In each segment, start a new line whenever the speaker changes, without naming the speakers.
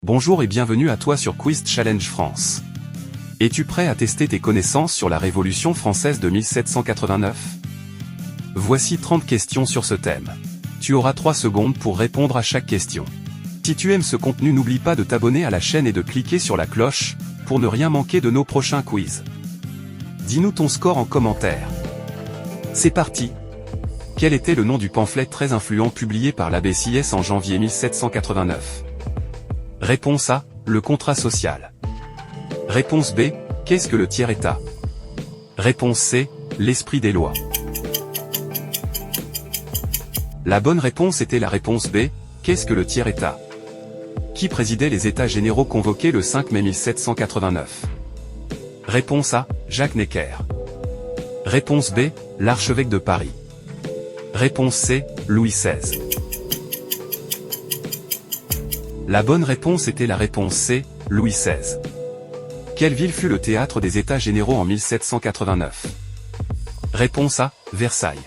Bonjour et bienvenue à toi sur Quiz Challenge France. Es-tu prêt à tester tes connaissances sur la Révolution française de 1789? Voici 30 questions sur ce thème. Tu auras 3 secondes pour répondre à chaque question. Si tu aimes ce contenu, n'oublie pas de t'abonner à la chaîne et de cliquer sur la cloche, pour ne rien manquer de nos prochains quiz. Dis-nous ton score en commentaire. C'est parti! Quel était le nom du pamphlet très influent publié par l'abbé Sieyès en janvier 1789? Réponse A, le contrat social. Réponse B, qu'est-ce que le tiers-État? Réponse C, l'esprit des lois. La bonne réponse était la réponse B, qu'est-ce que le tiers-État? Qui présidait les États généraux convoqués le 5 mai 1789? Réponse A, Jacques Necker. Réponse B, l'archevêque de Paris. Réponse C, Louis XVI. La bonne réponse était la réponse C, Louis XVI. Quelle ville fut le théâtre des États généraux en 1789? Réponse A, Versailles.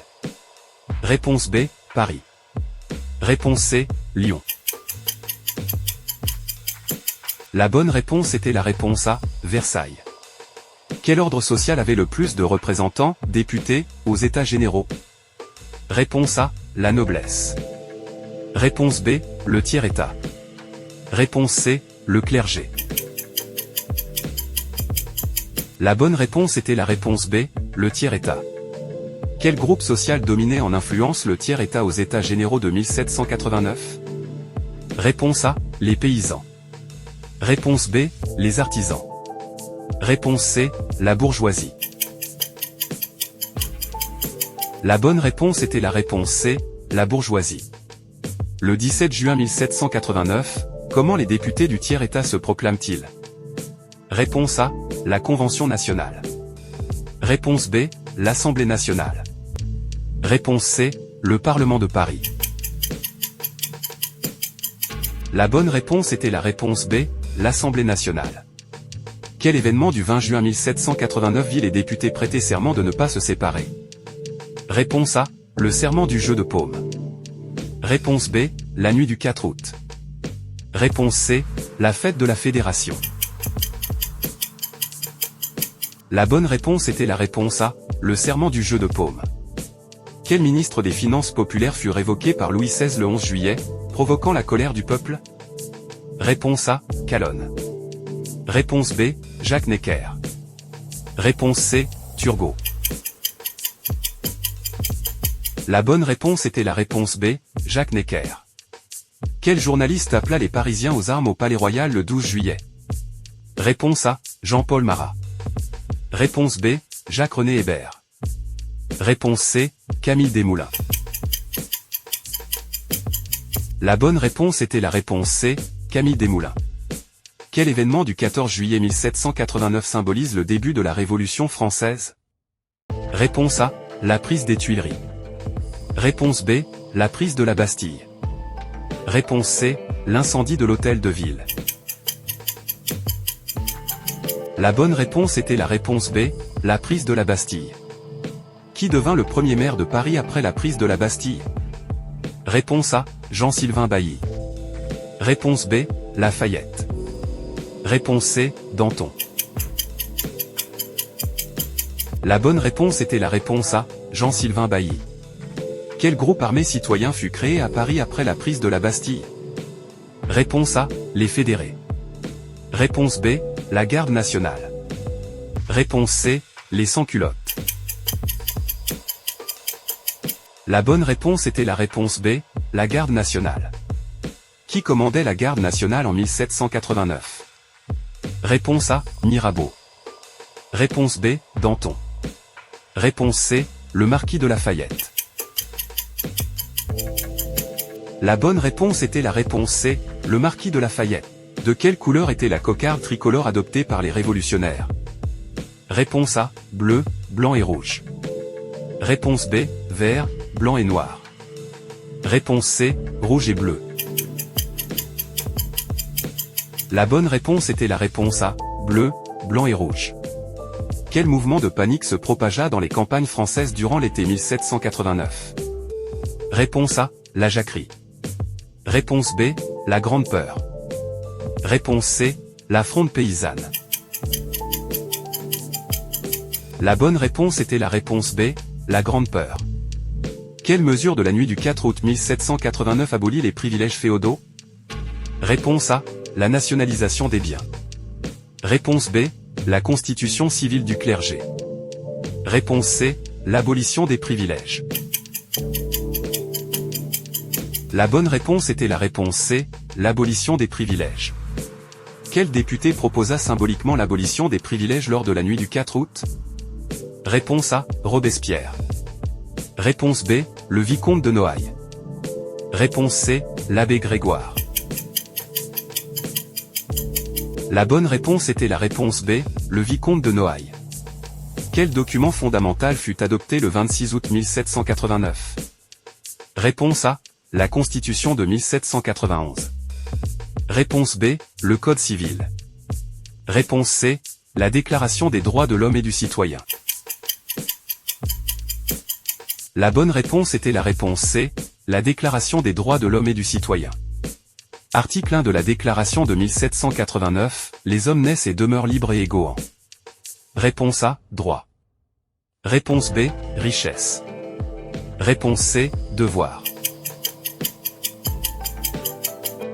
Réponse B, Paris. Réponse C, Lyon. La bonne réponse était la réponse A, Versailles. Quel ordre social avait le plus de représentants, députés, aux États généraux? Réponse A, la noblesse. Réponse B, le tiers-État. Réponse C, le clergé. La bonne réponse était la réponse B, le tiers-État. Quel groupe social dominait en influence le tiers-État aux États généraux de 1789? Réponse A, les paysans. Réponse B, les artisans. Réponse C, la bourgeoisie. La bonne réponse était la réponse C, la bourgeoisie. Le 17 juin 1789, comment les députés du tiers-État se proclament-ils? Réponse A, la Convention nationale. Réponse B, l'Assemblée nationale. Réponse C, le Parlement de Paris. La bonne réponse était la réponse B, l'Assemblée nationale. Quel événement du 20 juin 1789 vit les députés prêter serment de ne pas se séparer? Réponse A, le serment du jeu de paume. Réponse B, la nuit du 4 août. Réponse C, la fête de la Fédération. La bonne réponse était la réponse A, le serment du jeu de paume. Quel ministre des Finances populaires fut révoqué par Louis XVI le 11 juillet, provoquant la colère du peuple? Réponse A, Calonne. Réponse B, Jacques Necker. Réponse C, Turgot. La bonne réponse était la réponse B, Jacques Necker. Quel journaliste appela les Parisiens aux armes au Palais Royal le 12 juillet? Réponse A, Jean-Paul Marat. Réponse B, Jacques-René Hébert. Réponse C, Camille Desmoulins. La bonne réponse était la réponse C, Camille Desmoulins. Quel événement du 14 juillet 1789 symbolise le début de la Révolution française? Réponse A, la prise des Tuileries. Réponse B, la prise de la Bastille. Réponse C, l'incendie de l'hôtel de ville. La bonne réponse était la réponse B, la prise de la Bastille. Qui devint le premier maire de Paris après la prise de la Bastille? Réponse A, Jean-Sylvain Bailly. Réponse B, Lafayette. Réponse C, Danton. La bonne réponse était la réponse A, Jean-Sylvain Bailly. Quel groupe armé citoyen fut créé à Paris après la prise de la Bastille? Réponse A, les fédérés. Réponse B, la garde nationale. Réponse C, les sans-culottes. La bonne réponse était la réponse B, la garde nationale. Qui commandait la garde nationale en 1789? Réponse A, Mirabeau. Réponse B, Danton. Réponse C, le marquis de Lafayette. La bonne réponse était la réponse C, le marquis de Lafayette. De quelle couleur était la cocarde tricolore adoptée par les révolutionnaires? Réponse A, bleu, blanc et rouge. Réponse B, vert, blanc et noir. Réponse C, rouge et bleu. La bonne réponse était la réponse A, bleu, blanc et rouge. Quel mouvement de panique se propagea dans les campagnes françaises durant l'été 1789? Réponse A, la jacquerie. Réponse B, la grande peur. Réponse C, la Fronde paysanne. La bonne réponse était la réponse B, la Grande Peur. Quelle mesure de la nuit du 4 août 1789 abolit les privilèges féodaux? Réponse A, la nationalisation des biens. Réponse B, la constitution civile du clergé. Réponse C, l'abolition des privilèges. La bonne réponse était la réponse C, l'abolition des privilèges. Quel député proposa symboliquement l'abolition des privilèges lors de la nuit du 4 août? Réponse A, Robespierre. Réponse B, le vicomte de Noailles. Réponse C, l'abbé Grégoire. La bonne réponse était la réponse B, le vicomte de Noailles. Quel document fondamental fut adopté le 26 août 1789? Réponse A, la Constitution de 1791. Réponse B, le Code civil. Réponse C, la Déclaration des droits de l'homme et du citoyen. La bonne réponse était la réponse C, la Déclaration des droits de l'homme et du citoyen. Article 1 de la Déclaration de 1789, les hommes naissent et demeurent libres et égaux en. Réponse A, droit. Réponse B, richesse. Réponse C, devoir.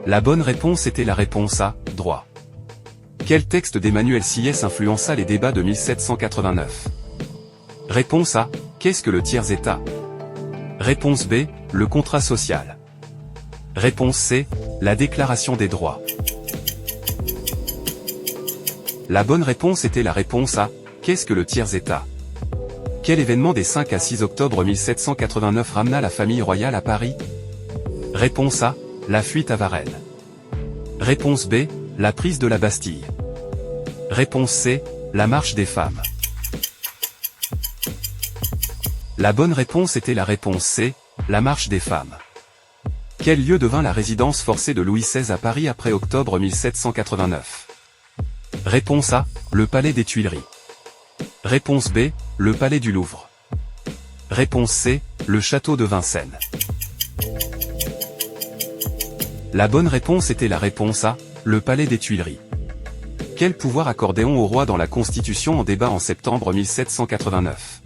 La bonne réponse était la réponse A, droit. Quel texte d'Emmanuel Sieyès influença les débats de 1789? Réponse A, qu'est-ce que le tiers-État? Réponse B, le contrat social. Réponse C, la déclaration des droits. La bonne réponse était la réponse A, qu'est-ce que le tiers-État? Quel événement des 5 à 6 octobre 1789 ramena la famille royale à Paris? Réponse A, la fuite à Varennes. Réponse B, la prise de la Bastille. Réponse C, la marche des femmes. La bonne réponse était la réponse C, la marche des femmes. Quel lieu devint la résidence forcée de Louis XVI à Paris après octobre 1789? Réponse A, le palais des Tuileries. Réponse B, le palais du Louvre. Réponse C, le château de Vincennes. La bonne réponse était la réponse A, le palais des Tuileries. Quel pouvoir accordait-on au roi dans la Constitution en débat en septembre 1789?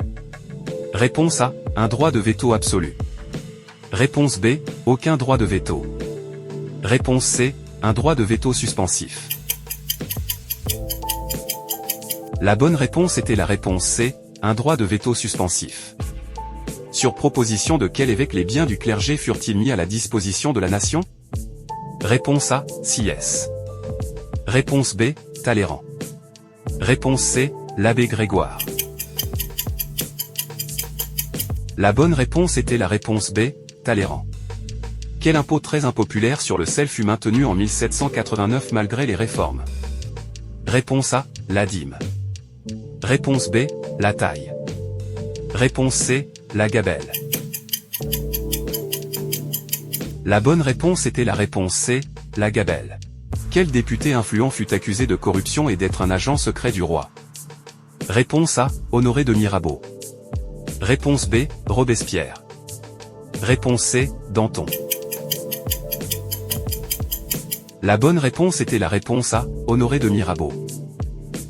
Réponse A, un droit de veto absolu. Réponse B, aucun droit de veto. Réponse C, un droit de veto suspensif. La bonne réponse était la réponse C, un droit de veto suspensif. Sur proposition de quel évêque les biens du clergé furent-ils mis à la disposition de la nation? Réponse A, Sieyès. Réponse B, Talleyrand. Réponse C, l'abbé Grégoire. La bonne réponse était la réponse B, Talleyrand. Quel impôt très impopulaire sur le sel fut maintenu en 1789 malgré les réformes? Réponse A, la dîme. Réponse B, la taille. Réponse C, la gabelle. La bonne réponse était la réponse C, la gabelle. Quel député influent fut accusé de corruption et d'être un agent secret du roi? Réponse A, Honoré de Mirabeau. Réponse B, Robespierre. Réponse C, Danton. La bonne réponse était la réponse A, Honoré de Mirabeau.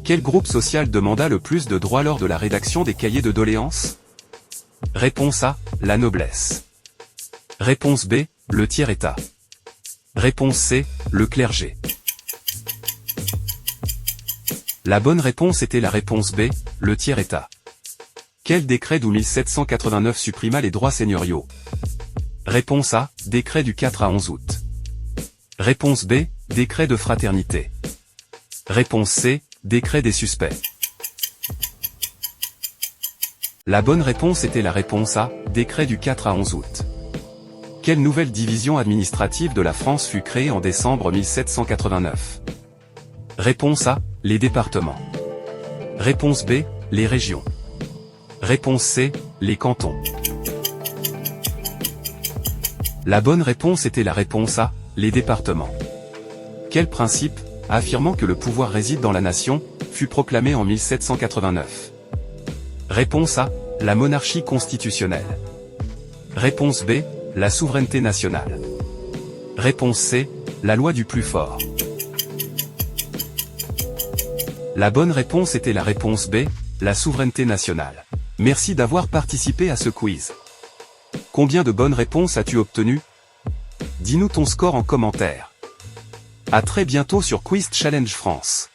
Quel groupe social demanda le plus de droits lors de la rédaction des cahiers de doléances? Réponse A, la noblesse. Réponse B, le tiers-État. Réponse C, le clergé. La bonne réponse était la réponse B, le tiers-État. Quel décret d'août 1789 supprima les droits seigneuriaux? Réponse A, décret du 4 à 11 août. Réponse B, décret de fraternité. Réponse C, décret des suspects. La bonne réponse était la réponse A, décret du 4 à 11 août. Quelle nouvelle division administrative de la France fut créée en décembre 1789? Réponse A, les départements. Réponse B, les régions. Réponse C, les cantons. La bonne réponse était la réponse A, les départements. Quel principe, affirmant que le pouvoir réside dans la nation, fut proclamé en 1789? Réponse A, la monarchie constitutionnelle. Réponse B, la souveraineté nationale. Réponse C, la loi du plus fort. La bonne réponse était la réponse B, la souveraineté nationale. Merci d'avoir participé à ce quiz. Combien de bonnes réponses as-tu obtenues? Dis-nous ton score en commentaire. À très bientôt sur Quiz Challenge France.